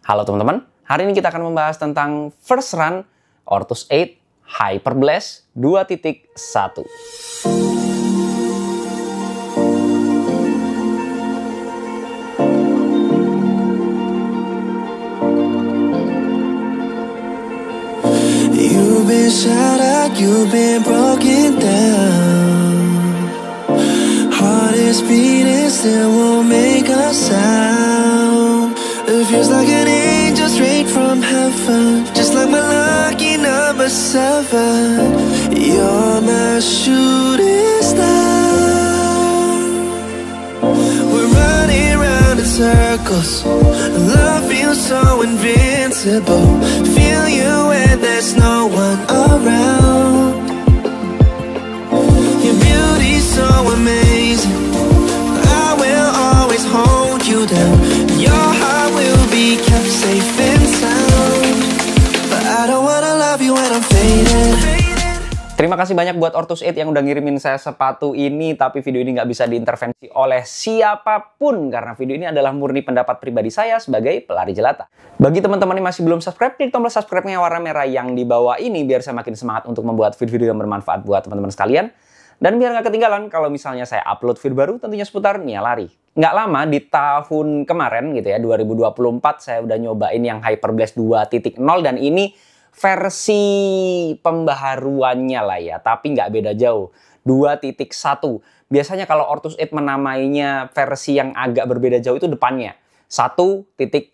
Halo teman-teman, hari ini kita akan membahas tentang First Run Ortus 8 Hyperblast 2.1. You've been shot out, you've been broken down. Heart is beating, still won't make a sound. It feels like an angel straight from heaven, just like my lucky number 7. You're my shooting star. We're running round in circles. Love feels so invincible. Feel you when there's no one around. Your beauty's so amazing. I will always hold you down. Your heart will be kept safe and sound. But I don't wanna love you when I'm faded. Terima kasih banyak buat Ortus 8 yang udah ngirimin saya sepatu ini, tapi video ini nggak bisa diintervensi oleh siapapun karena video ini adalah murni pendapat pribadi saya sebagai pelari jelata. Bagi teman-teman yang masih belum subscribe, klik tombol subscribe-nya warna merah yang di bawah ini biar saya makin semangat untuk membuat video-video yang bermanfaat buat teman-teman sekalian. Dan biar nggak ketinggalan kalau misalnya saya upload video baru tentunya seputar Nia Lari. Nggak lama di tahun kemarin gitu ya, 2024 saya udah nyobain yang Hyperblast 2.0 dan ini versi pembaharuannya lah ya, tapi nggak beda jauh. 2.1. Biasanya kalau Ortus 8 menamainya versi yang agak berbeda jauh itu depannya. 1 titik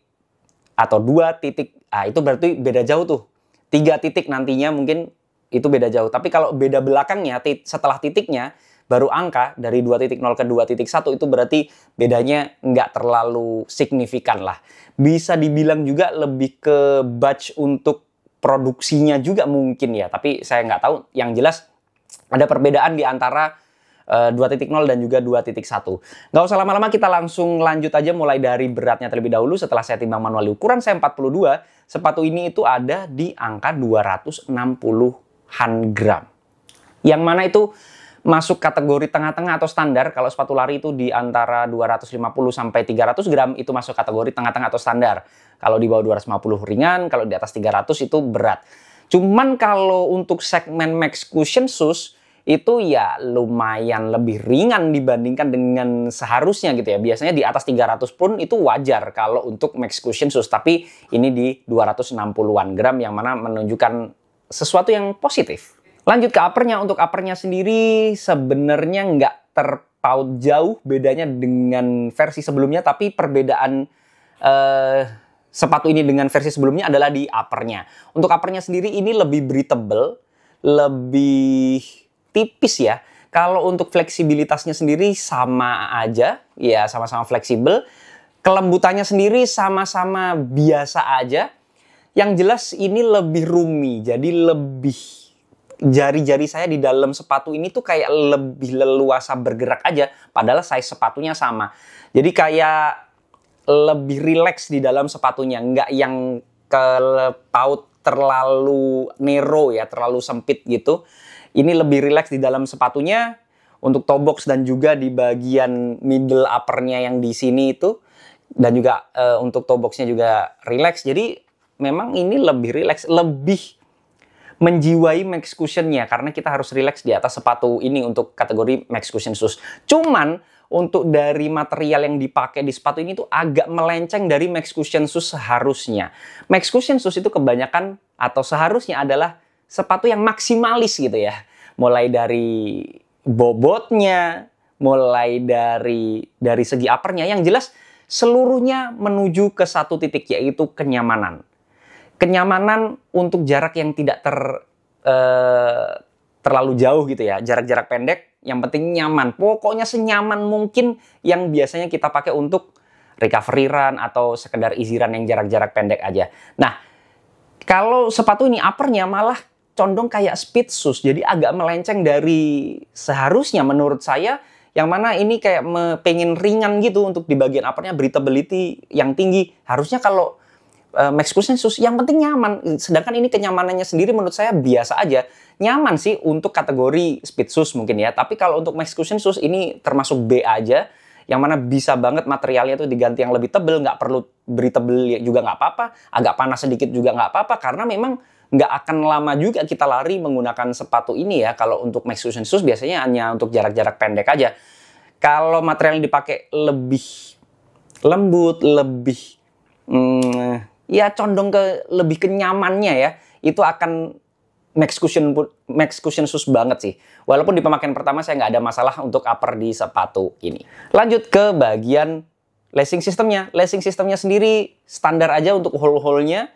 atau 2 titik, itu berarti beda jauh tuh. 3 titik nantinya mungkin itu beda jauh. Tapi kalau beda belakangnya, setelah titiknya, baru angka dari 2.0 ke 2.1 itu berarti bedanya nggak terlalu signifikan lah. Bisa dibilang juga lebih ke batch untuk produksinya juga mungkin ya, tapi saya nggak tahu. Yang jelas ada perbedaan di antara 2.0 dan juga 2.1. Nggak usah lama-lama, kita langsung lanjut aja mulai dari beratnya terlebih dahulu. Setelah saya timbang manual ukuran saya 42, sepatu ini itu ada di angka 260-an gram. Yang mana itu masuk kategori tengah-tengah atau standar. Kalau sepatu lari itu di antara 250 sampai 300 gram itu masuk kategori tengah-tengah atau standar. Kalau di bawah 250 ringan, kalau di atas 300 itu berat. Cuman kalau untuk segmen Max Cushion Shoes itu ya lumayan lebih ringan dibandingkan dengan seharusnya gitu ya. Biasanya di atas 300 pun itu wajar kalau untuk Max Cushion Shoes. Tapi ini di 260-an gram yang mana menunjukkan sesuatu yang positif. Lanjut ke uppernya. Untuk uppernya sendiri sebenarnya nggak terpaut jauh bedanya dengan versi sebelumnya. Tapi perbedaan sepatu ini dengan versi sebelumnya adalah di uppernya. Untuk uppernya sendiri ini lebih breathable, lebih tipis ya. Kalau untuk fleksibilitasnya sendiri sama aja, ya sama-sama fleksibel. Kelembutannya sendiri sama-sama biasa aja. Yang jelas ini lebih roomy, jadi lebih jari-jari saya di dalam sepatu ini tuh kayak lebih leluasa bergerak aja. Padahal size sepatunya sama. Jadi kayak lebih rileks di dalam sepatunya, nggak yang kepaut terlalu narrow ya, terlalu sempit gitu. Ini lebih rileks di dalam sepatunya. Untuk toe box dan juga di bagian middle uppernya yang di sini itu, dan juga untuk toe boxnya juga rileks. Jadi memang ini lebih rileks, lebih menjiwai Max Cushionnya karena kita harus rileks di atas sepatu ini untuk kategori Max Cushion Shoes. Cuman untuk dari material yang dipakai di sepatu ini tuh agak melenceng dari Max Cushion Shoes seharusnya. Max Cushion Shoes itu kebanyakan atau seharusnya adalah sepatu yang maksimalis gitu ya. Mulai dari bobotnya, mulai dari segi uppernya, yang jelas seluruhnya menuju ke satu titik, yaitu kenyamanan. Kenyamanan untuk jarak yang tidak terlalu jauh gitu ya. Jarak-jarak pendek, yang penting nyaman. Pokoknya senyaman mungkin yang biasanya kita pakai untuk recovery run atau sekedar easy run yang jarak-jarak pendek aja. Nah, kalau sepatu ini uppernya malah condong kayak speed shoes. Jadi agak melenceng dari seharusnya menurut saya. Yang mana ini kayak pengen ringan gitu untuk di bagian uppernya, breathability yang tinggi. Harusnya kalau Max Cushion Shoes yang penting nyaman. Sedangkan ini kenyamanannya sendiri menurut saya biasa aja. Nyaman sih untuk kategori speed shoes mungkin ya. Tapi kalau untuk Max Cushion Shoes ini termasuk B aja. yang mana bisa banget materialnya tuh diganti yang lebih tebel, nggak perlu beri tebel juga nggak apa-apa, agak panas sedikit juga nggak apa-apa, karena memang nggak akan lama juga kita lari menggunakan sepatu ini ya. Kalau untuk Max Fusion Shoes biasanya hanya untuk jarak-jarak pendek aja. Kalau material yang dipakai lebih lembut, lebih ya condong ke lebih kenyamannya ya, itu akan Max Cushion Shoes banget sih. Walaupun di pemakaian pertama saya nggak ada masalah untuk upper di sepatu ini. Lanjut ke bagian lacing systemnya. Lacing systemnya sendiri standar aja untuk hole-hole-nya.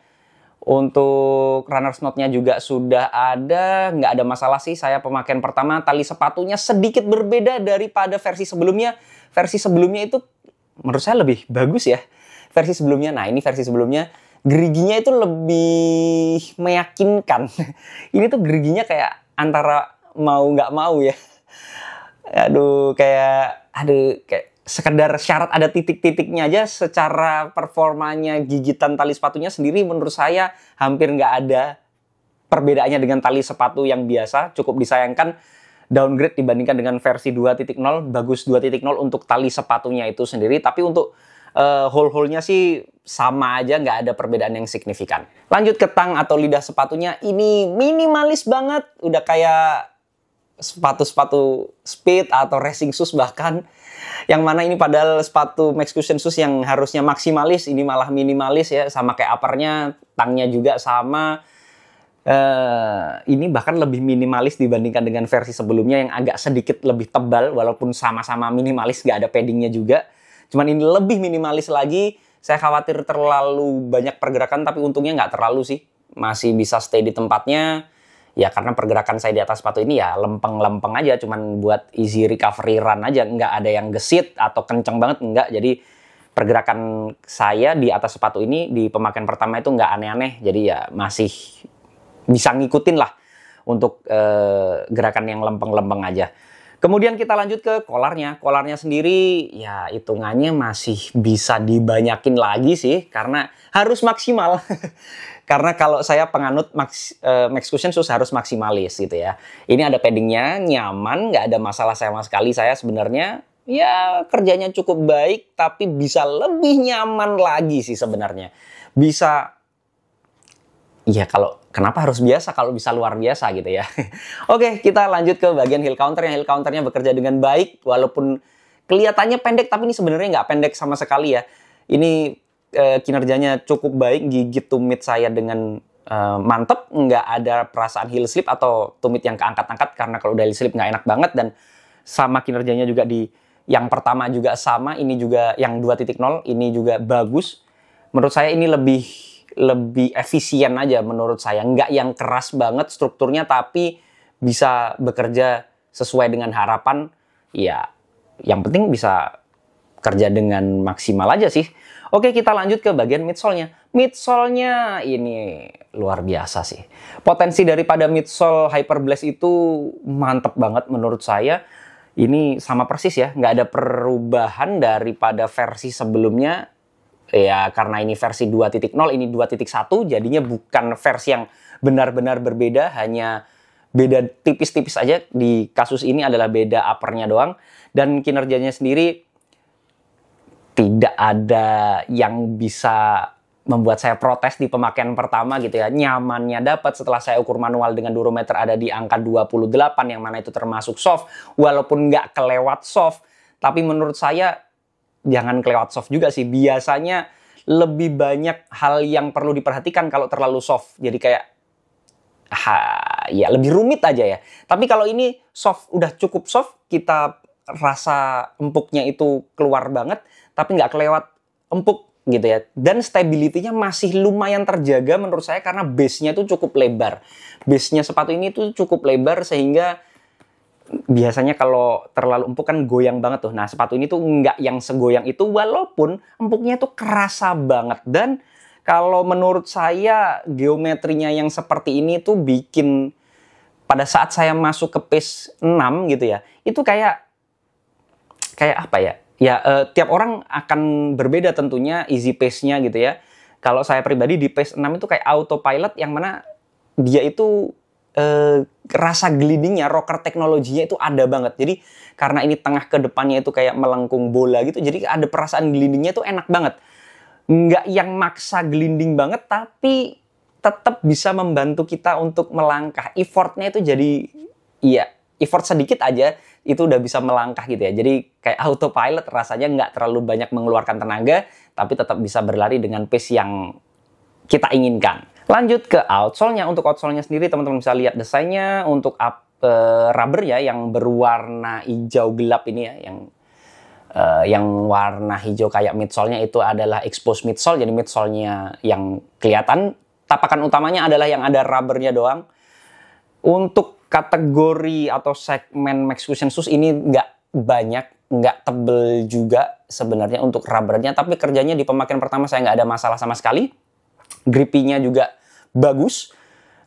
Untuk runners knot-nya juga sudah ada, nggak ada masalah sih. Saya pemakaian pertama, tali sepatunya sedikit berbeda daripada versi sebelumnya. Versi sebelumnya itu menurut saya lebih bagus ya. Versi sebelumnya, nah ini versi sebelumnya, geriginya itu lebih meyakinkan. Ini tuh geriginya kayak antara mau nggak mau ya. Kayak sekedar syarat ada titik-titiknya aja. Secara performanya gigitan tali sepatunya sendiri menurut saya hampir nggak ada perbedaannya dengan tali sepatu yang biasa. Cukup disayangkan downgrade dibandingkan dengan versi 2.0, bagus 2.0 untuk tali sepatunya itu sendiri. Tapi untuk hole-hole-nya sih sama aja, nggak ada perbedaan yang signifikan. Lanjut ke tang atau lidah sepatunya, ini minimalis banget. Udah kayak sepatu-sepatu speed atau racing shoes bahkan. Yang mana ini padahal sepatu Max Cushion Shoes yang harusnya maksimalis, ini malah minimalis ya. Sama kayak uppernya, tangnya juga sama. Ini bahkan lebih minimalis dibandingkan dengan versi sebelumnya yang agak sedikit lebih tebal. Walaupun sama-sama minimalis, nggak ada paddingnya juga. Cuman ini lebih minimalis lagi. Saya khawatir terlalu banyak pergerakan, tapi untungnya nggak terlalu sih. Masih bisa stay di tempatnya. Ya karena pergerakan saya di atas sepatu ini ya lempeng-lempeng aja, cuman buat easy recovery run aja, nggak ada yang gesit atau kenceng banget, nggak. Jadi pergerakan saya di atas sepatu ini di pemakaian pertama itu nggak aneh-aneh, jadi ya masih bisa ngikutin lah untuk gerakan yang lempeng-lempeng aja. Kemudian kita lanjut ke kolarnya. Kolarnya sendiri ya hitungannya masih bisa dibanyakin lagi sih, karena harus maksimal. Karena kalau saya penganut Max Cushion Shoes harus maksimalis gitu ya. Ini ada paddingnya, nyaman, nggak ada masalah sama sekali. Saya sebenarnya ya kerjanya cukup baik, tapi bisa lebih nyaman lagi sih sebenarnya. Bisa, ya kalau kenapa harus biasa kalau bisa luar biasa gitu ya. Oke, kita lanjut ke bagian heel counter. Yang heel counternya bekerja dengan baik, walaupun kelihatannya pendek, tapi ini sebenarnya nggak pendek sama sekali ya. Ini kinerjanya cukup baik, gigit tumit saya dengan mantep, nggak ada perasaan heel slip atau tumit yang keangkat-angkat, karena kalau udah heel slip nggak enak banget. Dan sama kinerjanya juga di yang pertama juga sama, ini juga yang 2.0, ini juga bagus. Menurut saya ini lebih efisien aja menurut saya, nggak yang keras banget strukturnya, tapi bisa bekerja sesuai dengan harapan. Ya, yang penting bisa kerja dengan maksimal aja sih. Oke, kita lanjut ke bagian midsole-nya. Midsole-nya ini luar biasa sih. Potensi daripada midsole Hyperblast itu mantep banget menurut saya. Ini sama persis ya, nggak ada perubahan daripada versi sebelumnya. Ya, karena ini versi 2.0, ini 2.1, jadinya bukan versi yang benar-benar berbeda, hanya beda tipis-tipis aja. Di kasus ini adalah beda uppernya doang. Dan kinerjanya sendiri tidak ada yang bisa membuat saya protes di pemakaian pertama gitu ya. Nyamannya dapat. Setelah saya ukur manual dengan durometer ada di angka 28, yang mana itu termasuk soft. Walaupun nggak kelewat soft, tapi menurut saya jangan kelewat soft juga sih. Biasanya lebih banyak hal yang perlu diperhatikan kalau terlalu soft. Jadi kayak ya lebih rumit aja ya. Tapi kalau ini soft, udah cukup soft, kita rasa empuknya itu keluar banget, tapi nggak kelewat empuk gitu ya. Dan stability-nya masih lumayan terjaga menurut saya, karena base-nya itu cukup lebar. Base-nya sepatu ini tuh cukup lebar, sehingga biasanya kalau terlalu empuk kan goyang banget tuh. Nah, sepatu ini tuh nggak yang segoyang itu, walaupun empuknya tuh kerasa banget. Dan kalau menurut saya geometrinya yang seperti ini tuh bikin pada saat saya masuk ke pace 6 gitu ya, itu kayak apa ya? Ya, tiap orang akan berbeda tentunya easy pace-nya gitu ya. Kalau saya pribadi di pace 6 itu kayak autopilot, yang mana dia itu rasa glidingnya, rocker teknologinya itu ada banget. Jadi karena ini tengah ke depannya itu kayak melengkung bola gitu, jadi ada perasaan glidingnya itu enak banget. Nggak yang maksa gliding banget, tapi tetap bisa membantu kita untuk melangkah. Effortnya itu jadi, iya, effort sedikit aja itu udah bisa melangkah gitu ya. Jadi kayak autopilot, rasanya nggak terlalu banyak mengeluarkan tenaga, tapi tetap bisa berlari dengan pace yang kita inginkan. Lanjut ke outsole-nya. Untuk outsole-nya sendiri teman-teman bisa lihat desainnya. Untuk rubber ya yang berwarna hijau gelap ini ya, yang warna hijau kayak midsole-nya itu adalah exposed midsole. Jadi midsole-nya yang kelihatan. Tapakan utamanya adalah yang ada rubbernya doang. Untuk kategori atau segmen Max Cushion Shoes ini nggak banyak, nggak tebel juga sebenarnya untuk rubbernya. Tapi kerjanya di pemakaian pertama saya nggak ada masalah sama sekali. Grippy-nya juga bagus.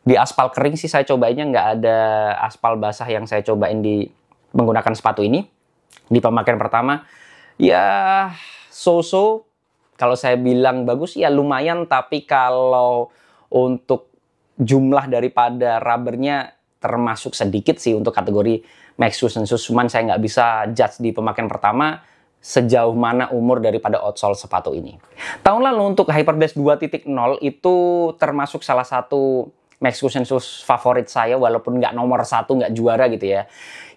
Di aspal kering sih saya cobainnya, nggak ada aspal basah yang saya cobain di menggunakan sepatu ini. Di pemakaian pertama, ya so-so. Kalau saya bilang bagus, ya lumayan. Tapi kalau untuk jumlah daripada rubbernya termasuk sedikit sih untuk kategori Max Cushion Shoes. Cuman saya nggak bisa judge di pemakaian pertama sejauh mana umur daripada outsole sepatu ini. Tahun lalu untuk Hyperblast 2.0 itu termasuk salah satu Max Cushion Shoes favorit saya, walaupun nggak nomor 1, nggak juara gitu ya.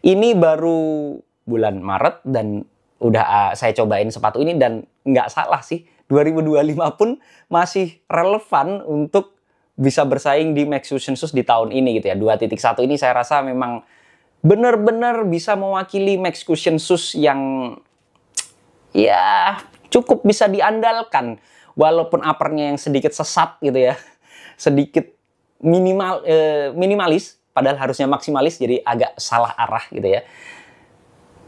Ini baru bulan Maret dan udah saya cobain sepatu ini dan nggak salah sih. 2025 pun masih relevan untuk bisa bersaing di Max Cushion Shoes di tahun ini gitu ya. 2.1 ini saya rasa memang benar-benar bisa mewakili Max Cushion Shoes yang ya cukup bisa diandalkan, walaupun uppernya yang sedikit sesat gitu ya, sedikit minimalis, padahal harusnya maksimalis, jadi agak salah arah gitu ya.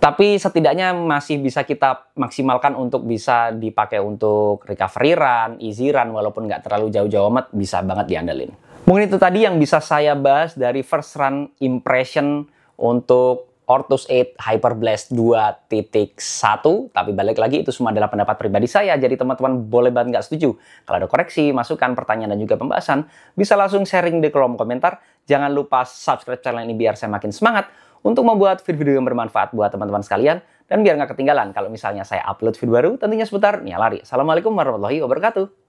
Tapi setidaknya masih bisa kita maksimalkan untuk bisa dipakai untuk recovery run, easy run, walaupun nggak terlalu jauh-jauh amat, bisa banget diandalin. Mungkin itu tadi yang bisa saya bahas dari first run impression untuk Ortus 8 Hyperblast 2.1, tapi balik lagi itu semua adalah pendapat pribadi saya, jadi teman-teman boleh banget nggak setuju. Kalau ada koreksi, masukan, pertanyaan, dan juga pembahasan, bisa langsung sharing di kolom komentar. Jangan lupa subscribe channel ini biar saya makin semangat untuk membuat video-video yang bermanfaat buat teman-teman sekalian, dan biar nggak ketinggalan kalau misalnya saya upload video baru, tentunya seputar Nia Lari. Assalamualaikum warahmatullahi wabarakatuh.